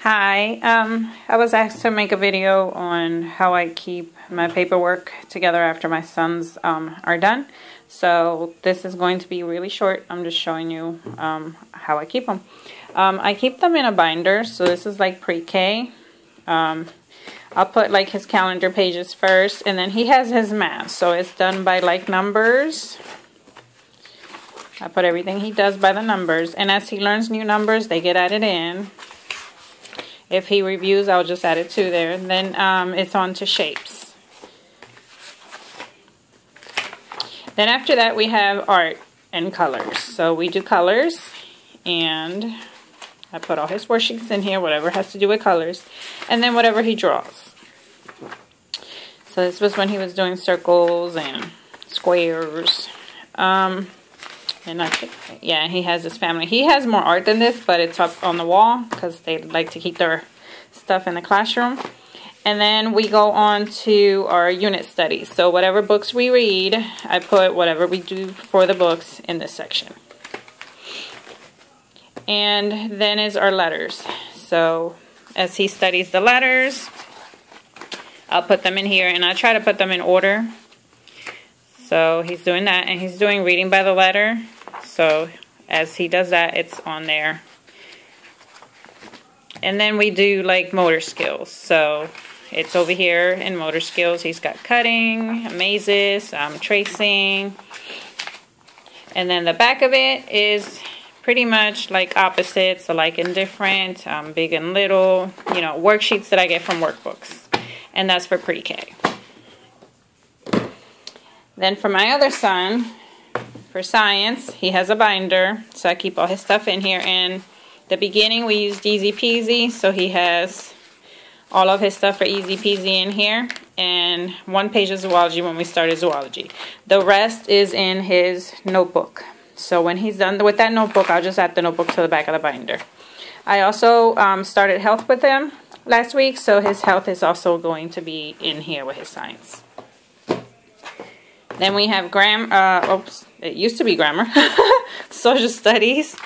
Hi, I was asked to make a video on how I keep my paperwork together after my sons are done. So this is going to be really short. I'm just showing you how I keep them. I keep them in a binder, so this is like PreK. I'll put like his calendar pages first, and then he has his math, so it's done by like numbers. I put everything he does by the numbers, and as he learns new numbers, they get added in. If he reviews, I'll just add it to there. Then it's on to shapes. Then after that, we have art and colors. So we do colors, and I put all his worksheets in here, whatever has to do with colors, and then whatever he draws. So this was when he was doing circles and squares. And I think, yeah, he has his family. He has more art than this, but it's up on the wall because they like to keep their stuff in the classroom. And then we go on to our unit studies. So whatever books we read, I put whatever we do for the books in this section. And then is our letters. So as he studies the letters, I'll put them in here, and I try to put them in order. So he's doing that, and he's doing reading by the letter. So as he does that, it's on there. And then we do like motor skills. So it's over here in motor skills. He's got cutting, mazes, tracing. And then the back of it is pretty much like opposites, alike and different, big and little, you know, worksheets that I get from workbooks. And that's for PreK. Then for my other son, for science, he has a binder, so I keep all his stuff in here. And the beginning we used Easy Peasy, so he has all of his stuff for Easy Peasy in here, and 1 page of zoology when we started zoology. The rest is in his notebook. So when he's done with that notebook, I'll just add the notebook to the back of the binder. I also started health with him last week, so his health is also going to be in here with his science. Then we have it used to be grammar, social studies.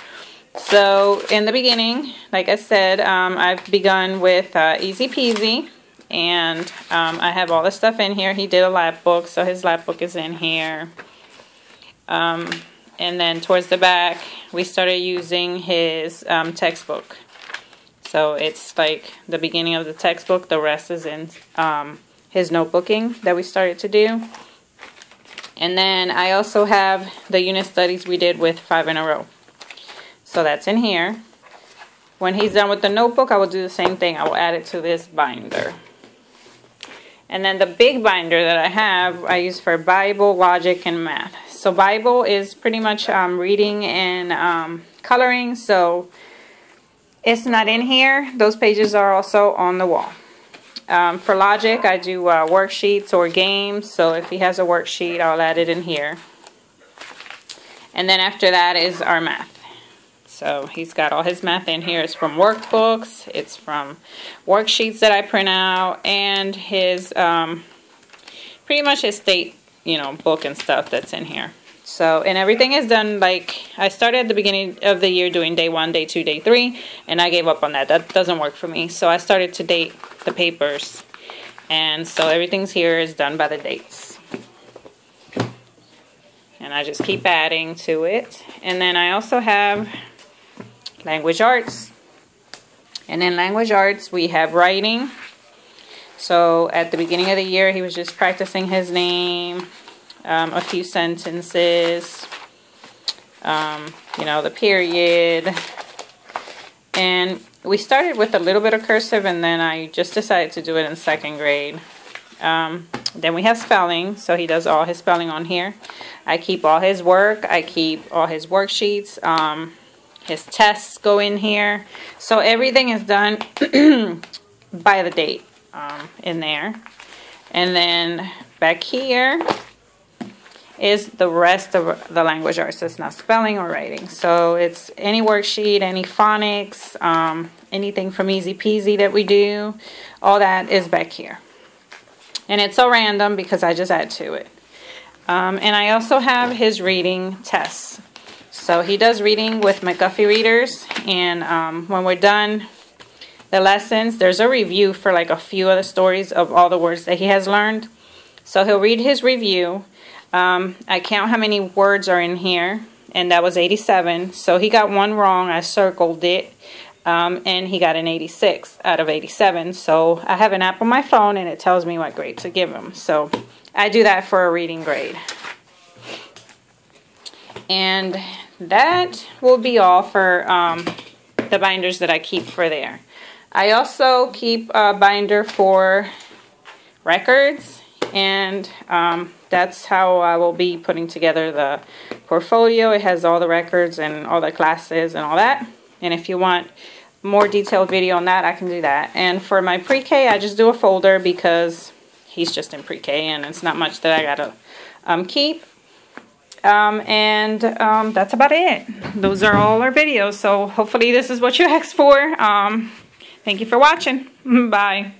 So in the beginning, like I said, I've begun with Easy Peasy, and I have all the stuff in here. He did a lab book, so his lab book is in here. And then towards the back, we started using his textbook. So it's like the beginning of the textbook. The rest is in his notebooking that we started to do. And then I also have the unit studies we did with 5 in a row. So that's in here. When he's done with the notebook, I will do the same thing. I will add it to this binder. And then the big binder that I have, I use for Bible, logic, and math. So Bible is pretty much reading and coloring. So it's not in here. Those pages are also on the wall. For logic, I do worksheets or games, so if he has a worksheet, I'll add it in here. And then after that is our math. So he's got all his math in here. It's from workbooks, it's from worksheets that I print out, and his, pretty much his state, book and stuff that's in here. So, and everything is done, like, I started at the beginning of the year doing day 1, day 2, day 3, and I gave up on that. That doesn't work for me. So I started to date the papers. And so everything's here is done by the dates. And I just keep adding to it. And then I also have language arts. And in language arts, we have writing. So at the beginning of the year, he was just practicing his name. A few sentences, the period, and we started with a little bit of cursive, and then I just decided to do it in 2nd grade. Then we have spelling, so he does all his spelling on here. I keep all his work, I keep all his worksheets, his tests go in here, so everything is done by the date in there. And then back here is the rest of the language arts. It's not spelling or writing. So it's any worksheet, any phonics, anything from Easy Peasy that we do. All that is back here. And it's so random because I just add to it. And I also have his reading tests. So he does reading with McGuffey readers. And when we're done, the lessons. There's a review for like a few of the stories of all the words that he has learned. So he'll read his review. I count how many words are in here, and that was 87. So he got one wrong. I circled it, and he got an 86 out of 87. So I have an app on my phone, and it tells me what grade to give him. So I do that for a reading grade. And that will be all for the binders that I keep for there. I also keep a binder for records, and that's how I will be putting together the portfolio. It has all the records and all the classes and all that. And if you want more detailed video on that, I can do that. And for my pre-K, I just do a folder because he's just in pre-K and it's not much that I gotta keep. That's about it. Those are all our videos. So hopefully this is what you asked for. Thank you for watching. Bye.